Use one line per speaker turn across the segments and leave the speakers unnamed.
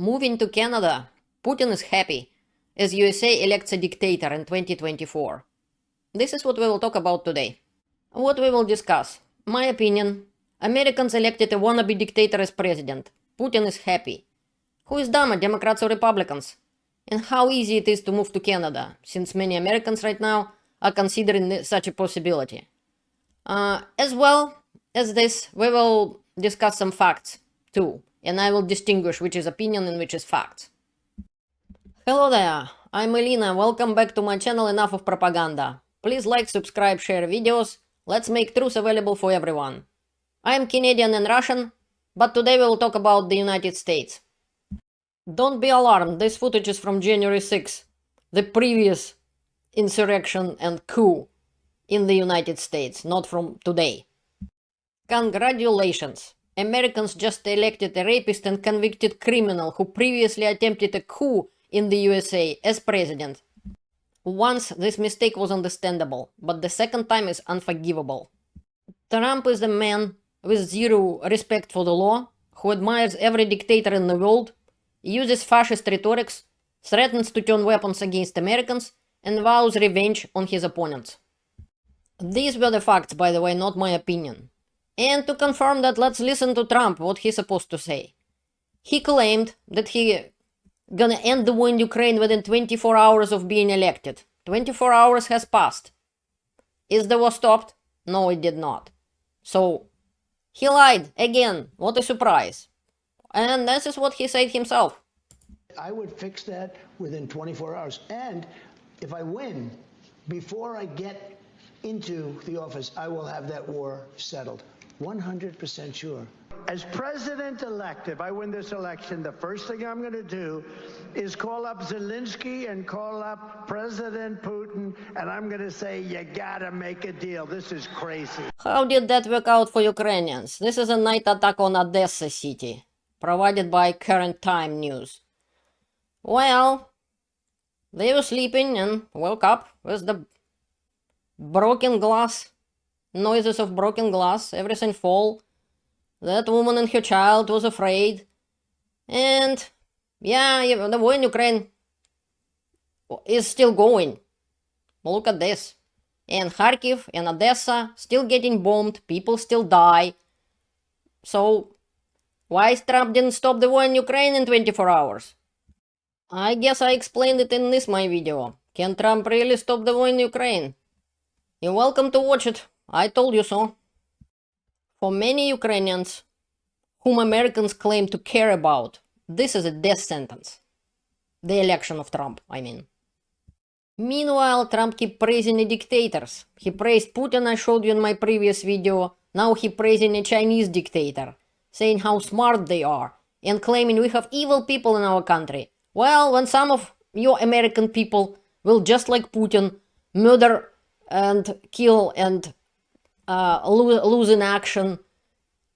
Moving to Canada, Putin is happy as USA elects a dictator in 2024. This is what we will talk about today. What we will discuss. My opinion. Americans elected a wannabe dictator as president. Putin is happy. Who is dumber, Democrats or Republicans? And how easy it is to move to Canada, since many Americans right now are considering such a possibility. As well as this, we will discuss some facts too, and I will distinguish which is opinion and which is facts. Hello there, I'm Elena, welcome back to my channel Enough of Propaganda. Please like, subscribe, share videos, let's make truth available for everyone. I'm Canadian and Russian, but today we will talk about the United States. Don't be alarmed, this footage is from January 6, the previous insurrection and coup in the United States, not from today. Congratulations! Americans just elected a rapist and convicted criminal who previously attempted a coup in the USA as president. Once, this mistake was understandable, but the second time is unforgivable. Trump is a man with zero respect for the law, who admires every dictator in the world, uses fascist rhetorics, threatens to turn weapons against Americans, and vows revenge on his opponents. These were the facts, by the way, not my opinion. And to confirm that, let's listen to Trump, what he's supposed to say. He claimed that he gonna end the war in Ukraine within 24 hours of being elected. 24 hours has passed. Is the war stopped? No, it did not. So, he lied again. What a surprise. And this is what he said himself.
I would fix that within 24 hours. And if I win, before I get into the office, I will have that war settled. 100% sure. As president-elect, if I win this election, the first thing I'm going to do is call up Zelensky and call up President Putin, and I'm going to say, you gotta make a deal. This is crazy.
How did that work out for Ukrainians? This is a night attack on Odessa city, provided by Current Time News. Well, they were sleeping and woke up with the broken glass, noises of broken glass, everything fall. That woman and her child was afraid. And yeah, the war in Ukraine is still going. Look at this. And Kharkiv and Odessa still getting bombed, people still die. So why Trump didn't stop the war in Ukraine in 24 hours? I guess I explained it in this my video. Can Trump really stop the war in Ukraine? You're welcome to watch it. I told you so. For many Ukrainians, whom Americans claim to care about, this is a death sentence. The election of Trump, I mean. Meanwhile, Trump keeps praising the dictators. He praised Putin, I showed you in my previous video. Now he praising a Chinese dictator, saying how smart they are, and claiming we have evil people in our country. Well, when some of your American people will, just like Putin, murder and kill and lose in action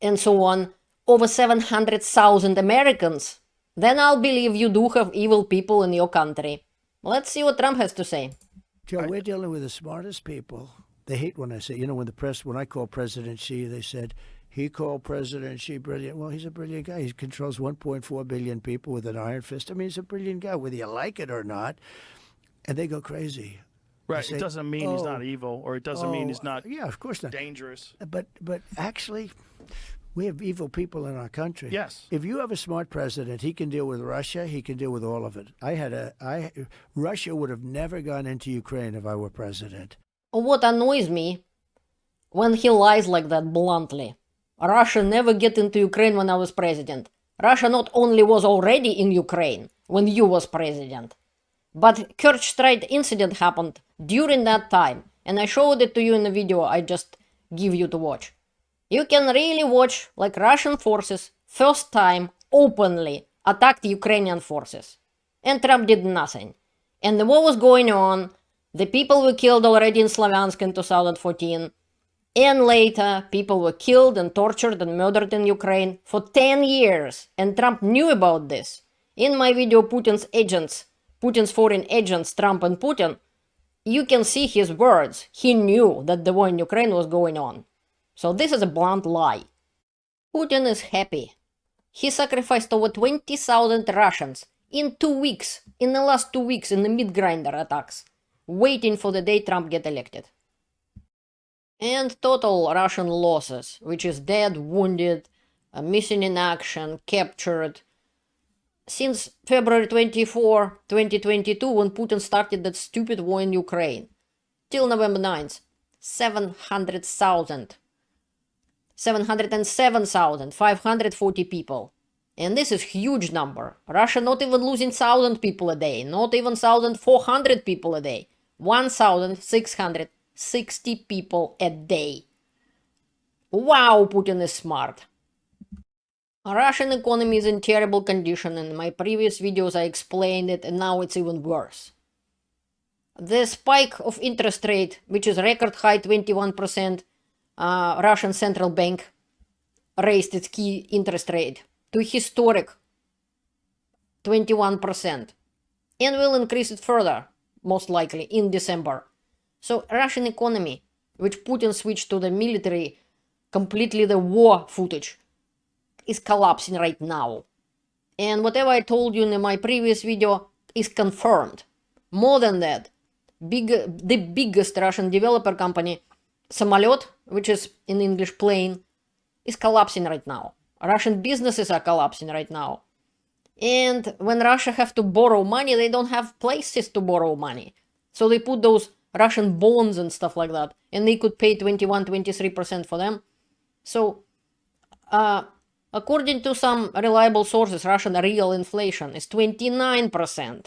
and so on, over 700,000 Americans, then I'll believe you do have evil people in your country. Let's see what Trump has to say.
Joe, we're dealing with the smartest people. They hate when I say, when I call President Xi, they said, he called President Xi brilliant. Well, he's a brilliant guy. He controls 1.4 billion people with an iron fist. I mean, he's a brilliant guy, whether you like it or not. And they go crazy.
Right.
Say,
it doesn't mean he's not evil, or it doesn't mean he's not
of course not.
Dangerous.
But actually, we have evil people in our country.
Yes.
If you have a smart president, he can deal with Russia. He can deal with all of it. Russia would have never gone into Ukraine if I were president.
What annoys me, when he lies like that bluntly. Russia never get into Ukraine when I was president. Russia not only was already in Ukraine when you was president, but Kerch Strait incident happened during that time, and I showed it to you in the video I just give you to watch. You can really watch like Russian forces first time openly attacked Ukrainian forces. And Trump did nothing. And the war was going on, the people were killed already in Slavyansk in 2014, and later people were killed and tortured and murdered in Ukraine for 10 years. And Trump knew about this. In my video Putin's foreign agents, Trump and Putin, you can see his words. He knew that the war in Ukraine was going on. So this is a blunt lie. Putin is happy. He sacrificed over 20,000 Russians in 2 weeks, in the last 2 weeks, in the meat-grinder attacks, waiting for the day Trump get elected. And total Russian losses, which is dead, wounded, missing in action, captured. Since February 24, 2022, when Putin started that stupid war in Ukraine, till November 9th, 707,540 people. And this is huge number. Russia not even losing 1,000 people a day, not even 1,400 people a day. 1,660 people a day. Wow, Putin is smart. Russian economy is in terrible condition. In my previous videos I explained it, and now it's even worse. The spike of interest rate, which is record high 21%, Russian central bank raised its key interest rate to historic 21%, and will increase it further, most likely, in December. So Russian economy, which Putin switched to the military, completely the war footage, is collapsing right now. And whatever I told you in my previous video is confirmed. More than that, the biggest Russian developer company, Samolyot, which is in English plane, is collapsing right now. Russian businesses are collapsing right now. And when Russia have to borrow money, they don't have places to borrow money. So they put those Russian bonds and stuff like that, and they could pay 21-23% for them. So, according to some reliable sources, Russian real inflation is 29%.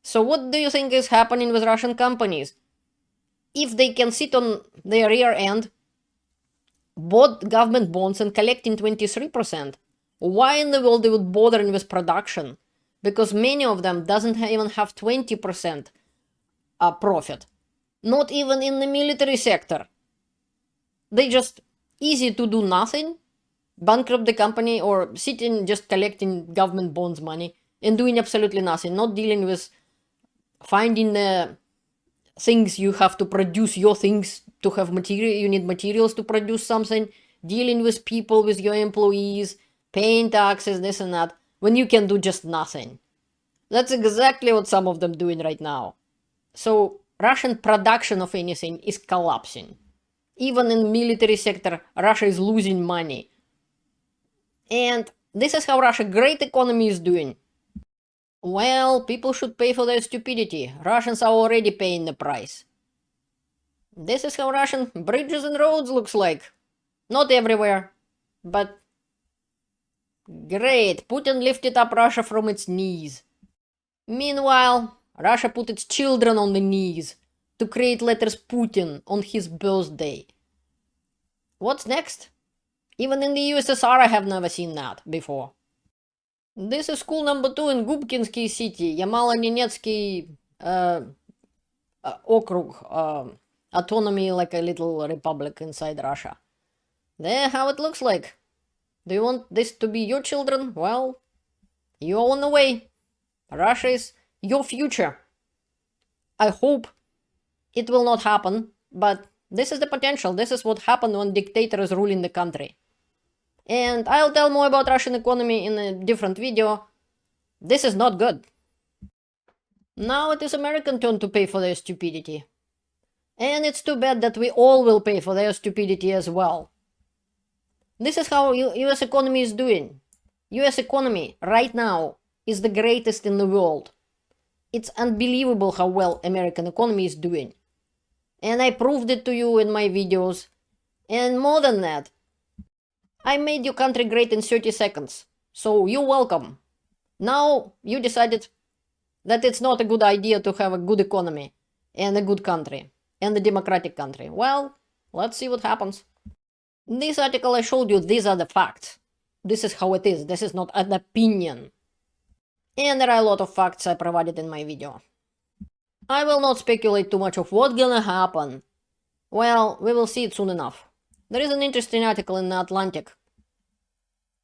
So what do you think is happening with Russian companies? If they can sit on their rear end, bought government bonds and collecting 23%, why in the world they would bother with production? Because many of them doesn't even have 20% profit. Not even in the military sector. They just easy to do nothing, bankrupt the company, or sitting just collecting government bonds money and doing absolutely nothing, not dealing with finding the things you have to produce your things to have material. You need materials to produce something, dealing with people, with your employees, paying taxes, this and that, when you can do just nothing. That's exactly what some of them doing right now. So Russian production of anything is collapsing. Even in the military sector, Russia is losing money. And this is how Russia great economy is doing. Well, people should pay for their stupidity. Russians are already paying the price. This is how Russian bridges and roads looks like. Not everywhere, but great. Putin lifted up Russia from its knees. Meanwhile, Russia put its children on the knees to create letters Putin on his birthday. What's next? Even in the USSR I have never seen that before. This is school number 2 in Gubkinsky city, Ямало-Ненецкий okrug, autonomy, like a little republic inside Russia. There how it looks like. Do you want this to be your children? Well, you're on the way. Russia is your future. I hope it will not happen, but this is the potential. This is what happened when dictators ruling the country. And I'll tell more about Russian economy in a different video. This is not good. Now it is American turn to pay for their stupidity. And it's too bad that we all will pay for their stupidity as well. This is how US economy is doing. US economy right now is the greatest in the world. It's unbelievable how well American economy is doing. And I proved it to you in my videos. And more than that, I made your country great in 30 seconds. So you're welcome. Now you decided that it's not a good idea to have a good economy and a good country and a democratic country. Well, let's see what happens. In this article I showed you, these are the facts. This is how it is. This is not an opinion. And there are a lot of facts I provided in my video. I will not speculate too much of what's gonna happen. Well, we will see it soon enough. There is an interesting article in The Atlantic.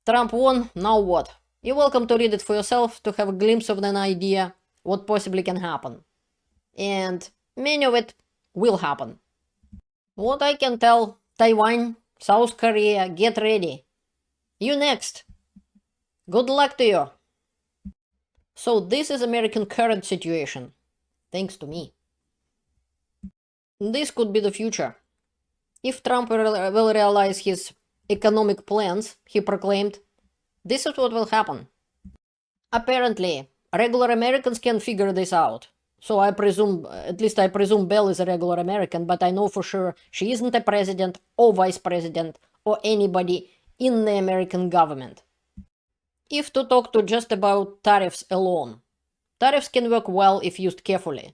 Trump won, now what? You're welcome to read it for yourself to have a glimpse of an idea what possibly can happen. And many of it will happen. What I can tell, Taiwan, South Korea, get ready. You next. Good luck to you. So this is American current situation, thanks to me. This could be the future. If Trump will realize his economic plans, he proclaimed, this is what will happen. Apparently, regular Americans can figure this out. So I presume, at least I presume Belle is a regular American, but I know for sure she isn't a president or vice president or anybody in the American government. If to talk to just about tariffs alone, tariffs can work well if used carefully.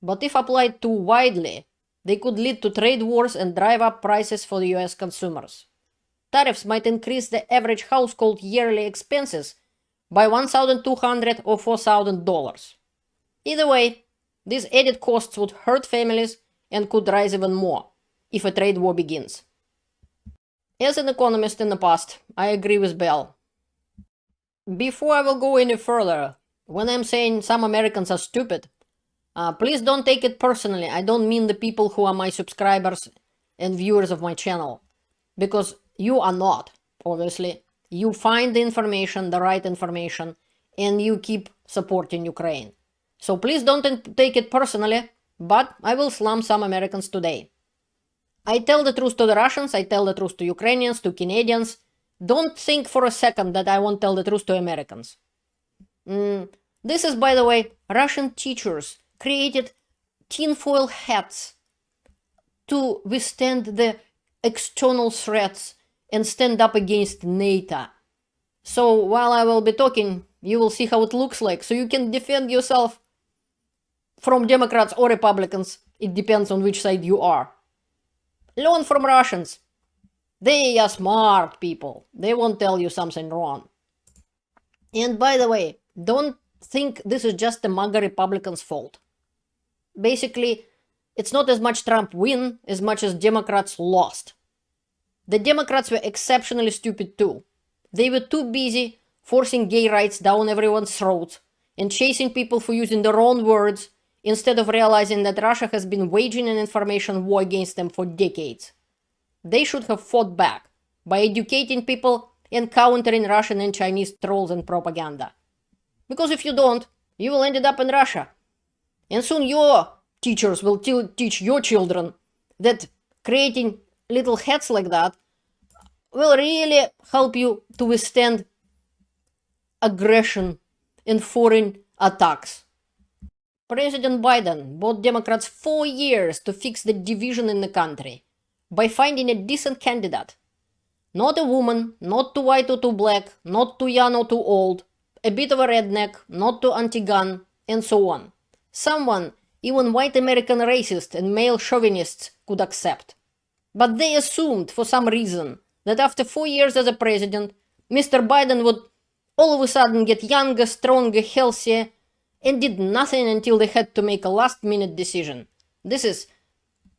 But if applied too widely, they could lead to trade wars and drive up prices for the US consumers. Tariffs might increase the average household yearly expenses by $1,200 or $4,000. Either way, these added costs would hurt families and could rise even more if a trade war begins. As an economist in the past, I agree with Bell. Before I will go any further, when I'm saying some Americans are stupid, please don't take it personally. I don't mean the people who are my subscribers and viewers of my channel. Because you are not, obviously. You find the information, the right information, and you keep supporting Ukraine. So please don't take it personally, but I will slam some Americans today. I tell the truth to the Russians, I tell the truth to Ukrainians, to Canadians. Don't think for a second that I won't tell the truth to Americans. This is, by the way, Russian teachers created tinfoil hats to withstand the external threats and stand up against NATO. So while I will be talking, you will see how it looks like, so you can defend yourself from Democrats or Republicans. It depends on which side you are. Learn from Russians. They are smart people. They won't tell you something wrong. And by the way, don't think this is just the MAGA Republicans' fault. Basically, it's not as much Trump win as much as Democrats lost. The Democrats were exceptionally stupid too. They were too busy forcing gay rights down everyone's throats and chasing people for using the wrong words instead of realizing that Russia has been waging an information war against them for decades. They should have fought back by educating people and countering Russian and Chinese trolls and propaganda. Because if you don't, you will end up in Russia. And soon your teachers will teach your children that creating little hats like that will really help you to withstand aggression and foreign attacks. President Biden bought Democrats 4 years to fix the division in the country by finding a decent candidate. Not a woman, not too white or too black, not too young or too old, a bit of a redneck, not too anti-gun, and so on. Someone even white American racists and male chauvinists could accept. But they assumed, for some reason, that after 4 years as a president, Mr. Biden would all of a sudden get younger, stronger, healthier, and did nothing until they had to make a last-minute decision. This is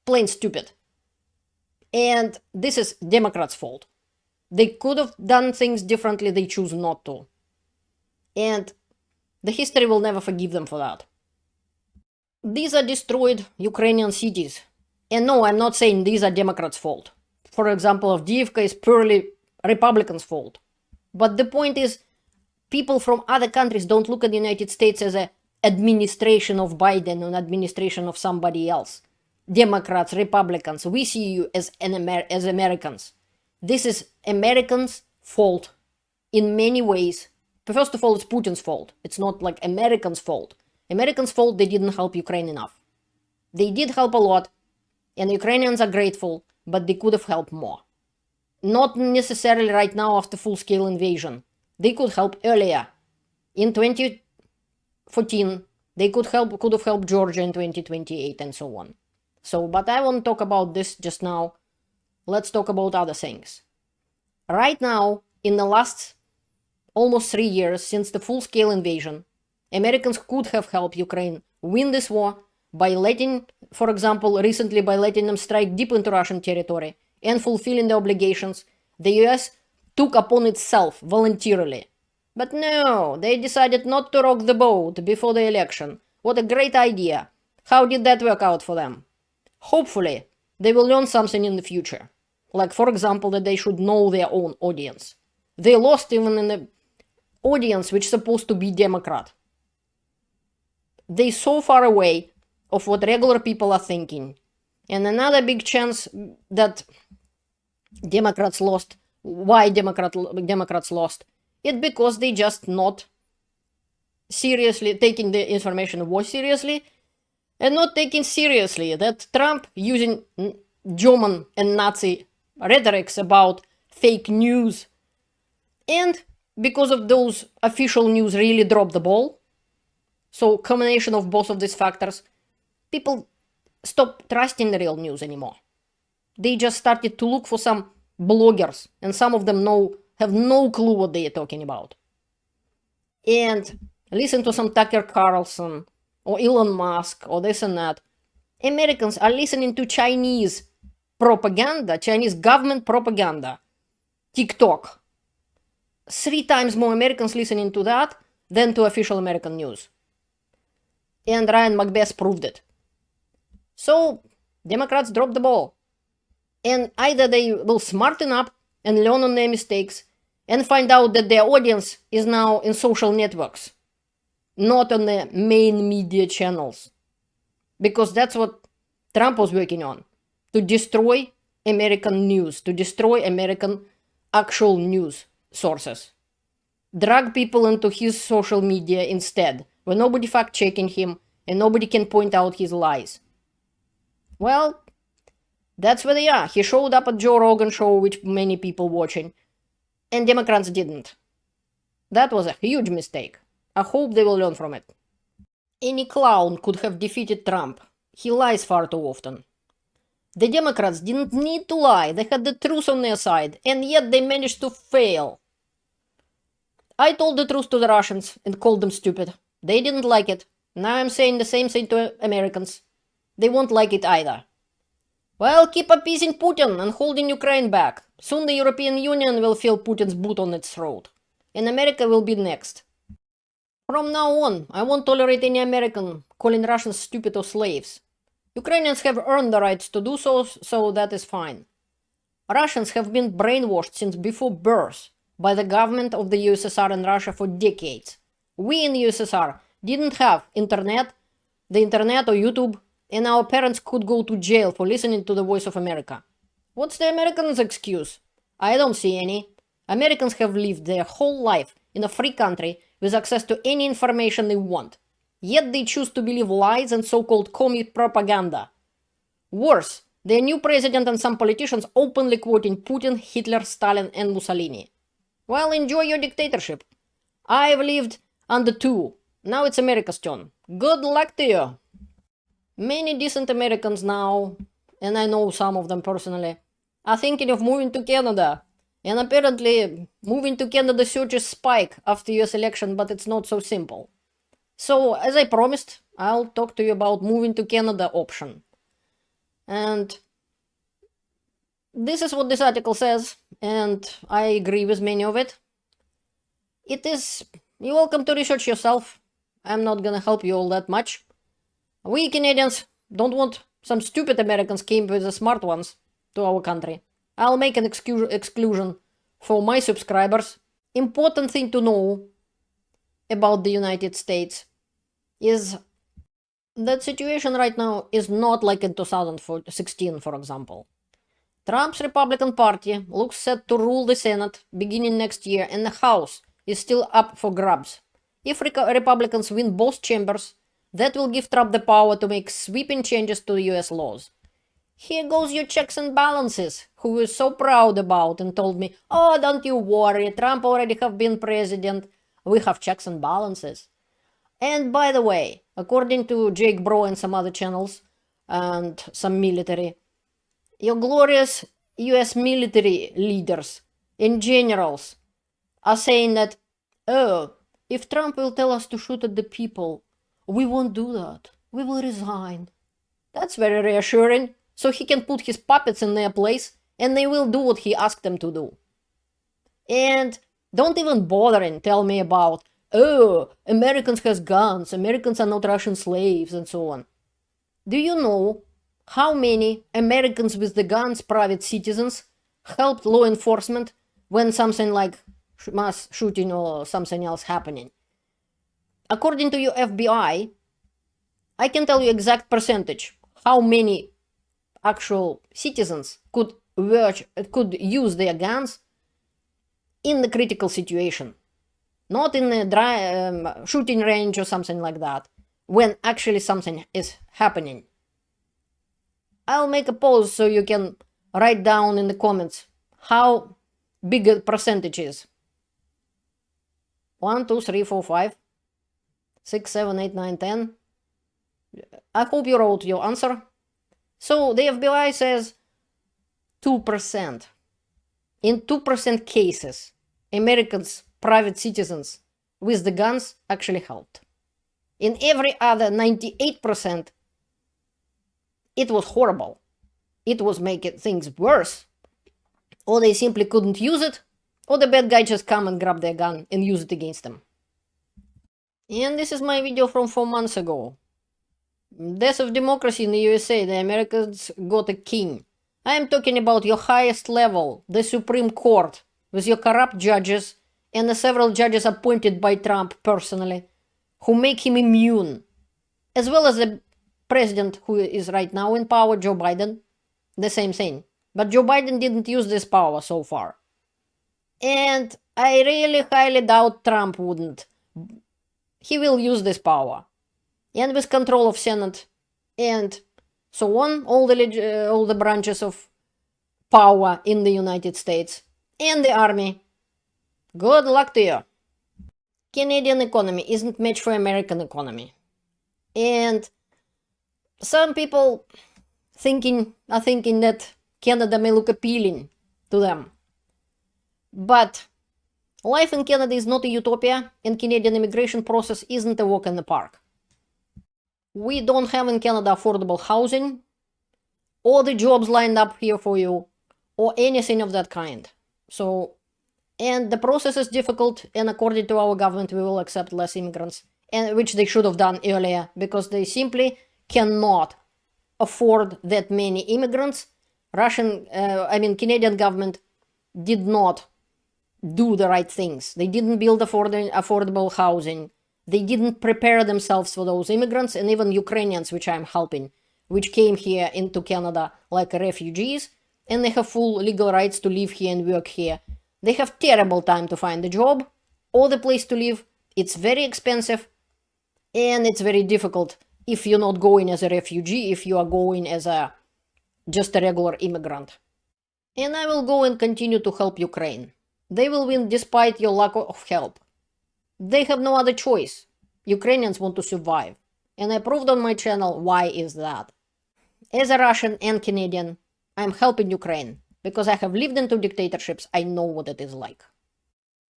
plain stupid. And this is Democrats' fault. They could have done things differently, they choose not to. And the history will never forgive them for that. These are destroyed Ukrainian cities. And no, I'm not saying these are Democrats' fault. For example, Avdiivka is purely Republicans' fault. But the point is, people from other countries don't look at the United States as an administration of Biden or an administration of somebody else. Democrats, Republicans, we see you as Americans. This is Americans' fault in many ways. First of all, it's Putin's fault. It's not like Americans' fault. Americans' fault, they didn't help Ukraine enough. They did help a lot, and the Ukrainians are grateful, but they could have helped more. Not necessarily right now after full-scale invasion. They could help earlier. In 2014, they could have helped Georgia in 2028 and so on. So, but I won't talk about this just now. Let's talk about other things. Right now, in the last almost 3 years since the full-scale invasion, Americans could have helped Ukraine win this war by letting, for example, recently by letting them strike deep into Russian territory and fulfilling the obligations the US took upon itself voluntarily. But no, they decided not to rock the boat before the election. What a great idea. How did that work out for them? Hopefully, they will learn something in the future. Like, for example, that they should know their own audience. They lost even in the audience which is supposed to be Democrat. They're so far away of what regular people are thinking. And another big chance that Democrats lost, why Democrats lost, it's because they just not seriously taking the information war seriously, and not taking seriously that Trump using German and Nazi rhetorics about fake news, and because of those official news really dropped the ball. So combination of both of these factors, people stop trusting the real news anymore. They just started to look for some bloggers, and some of them have no clue what they are talking about. And listen to some Tucker Carlson or Elon Musk or this and that. Americans are listening to Chinese propaganda, Chinese government propaganda, TikTok. 3 times more Americans listening to that than to official American news. And Ryan Macbeth proved it. So Democrats dropped the ball. And either they will smarten up and learn on their mistakes and find out that their audience is now in social networks, not on the main media channels. Because that's what Trump was working on, to destroy American news, to destroy American actual news sources. Drag people into his social media instead, where nobody fact-checking him and nobody can point out his lies. Well, that's where they are. He showed up at Joe Rogan show, which many people watching, and Democrats didn't. That was a huge mistake. I hope they will learn from it. Any clown could have defeated Trump. He lies far too often. The Democrats didn't need to lie. They had the truth on their side, and yet they managed to fail. I told the truth to the Russians and called them stupid. They didn't like it. Now I'm saying the same thing to Americans. They won't like it either. Well, keep appeasing Putin and holding Ukraine back. Soon the European Union will feel Putin's boot on its throat. And America will be next. From now on, I won't tolerate any American calling Russians stupid or slaves. Ukrainians have earned the rights to do so, so that is fine. Russians have been brainwashed since before birth by the government of the USSR and Russia for decades. We in the USSR didn't have the internet or YouTube, and our parents could go to jail for listening to the voice of America. What's the Americans' excuse? I don't see any. Americans have lived their whole life in a free country with access to any information they want. Yet they choose to believe lies and so-called commie propaganda. Worse, their new president and some politicians openly quoting Putin, Hitler, Stalin, and Mussolini. Well, enjoy your dictatorship. I've lived under 2. Now it's America's turn. Good luck to you. Many decent Americans now, and I know some of them personally, are thinking of moving to Canada. And apparently, moving to Canada searches spike after US election, but it's not so simple. So, as I promised, I'll talk to you about moving to Canada option. And this is what this article says, and I agree with many of it. You're welcome to research yourself. I'm not gonna help you all that much. We Canadians don't want some stupid Americans came with the smart ones to our country. I'll make an exclusion for my subscribers. Important thing to know about the United States is that situation right now is not like in 2016, for example. Trump's Republican Party looks set to rule the Senate beginning next year, and the House is still up for grabs. If Republicans win both chambers, that will give Trump the power to make sweeping changes to US laws. Here goes your checks and balances, who was so proud about and told me, oh, don't you worry, Trump already have been president. We have checks and balances. And by the way, according to Jake Bro and some other channels and some military, your glorious US military leaders and generals are saying that, oh, if Trump will tell us to shoot at the people, we won't do that. We will resign. That's very reassuring. So he can put his puppets in their place and they will do what he asked them to do. And don't even bother and tell me about, oh, Americans has guns, Americans are not Russian slaves, and so on. Do you know how many Americans with the guns, private citizens, helped law enforcement when something like mass shooting or something else happening. According to your FBI, I can tell you exact percentage how many actual citizens could use their guns in the critical situation, not in a shooting range or something like that, when actually something is happening. I'll make a post so you can write down in the comments how big a percentage is. 1, 2, 3, 4, 5, 6, 7, 8, 9, 10. I hope you wrote your answer. So the FBI says 2%. In 2% cases, Americans, private citizens with the guns actually helped. In every other 98%, it was horrible. It was making things worse. Or they simply couldn't use it, or the bad guy just come and grab their gun and use it against them. And this is my video from 4 months ago. Death of democracy in the USA, the Americans got a king. I am talking about your highest level, the Supreme Court, with your corrupt judges and the several judges appointed by Trump personally, who make him immune, as well as the president who is right now in power, Joe Biden, the same thing. But Joe Biden didn't use this power so far. And I really highly doubt Trump wouldn't. He will use this power. And with control of Senate and so on, all the branches of power in the United States and the army. Good luck to you. Canadian economy isn't matched for American economy. And some people are thinking that Canada may look appealing to them. But life in Canada is not a utopia, and Canadian immigration process isn't a walk in the park. We don't have in Canada affordable housing, or the jobs lined up here for you, or anything of that kind. So, and the process is difficult, and according to our government, we will accept less immigrants, and which they should have done earlier, because they simply cannot afford that many immigrants. Canadian government did not do the right things. They didn't build affordable housing. They didn't prepare themselves for those immigrants, and even Ukrainians, which I'm helping, which came here into Canada like refugees, and they have full legal rights to live here and work here. They have terrible time to find a job or the place to live. It's very expensive, and it's very difficult if you're not going as a refugee, if you are going as just a regular immigrant. And I will go and continue to help Ukraine. They will win despite your lack of help. They have no other choice. Ukrainians want to survive. And I proved on my channel why is that. As a Russian and Canadian, I'm helping Ukraine. Because I have lived in 2 dictatorships, I know what it is like.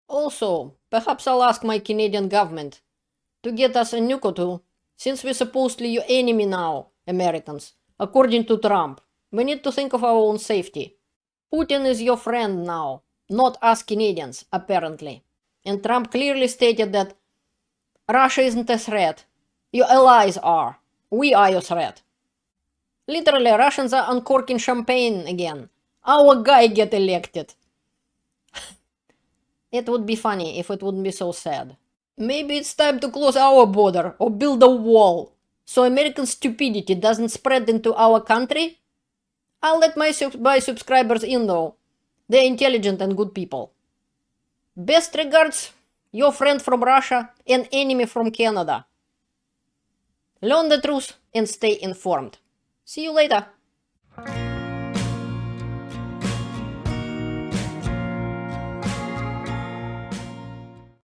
Also, perhaps I'll ask my Canadian government to get us a nuke or two, since we're supposedly your enemy now, Americans. According to Trump, we need to think of our own safety. Putin is your friend now, not us Canadians, apparently. And Trump clearly stated that Russia isn't a threat. Your allies are. We are your threat. Literally, Russians are uncorking champagne again. Our guy get elected. It would be funny if it wouldn't be so sad. Maybe it's time to close our border or build a wall so American stupidity doesn't spread into our country. I'll let my subscribers in though. They're intelligent and good people. Best regards, your friend from Russia and enemy from Canada. Learn the truth and stay informed. See you later.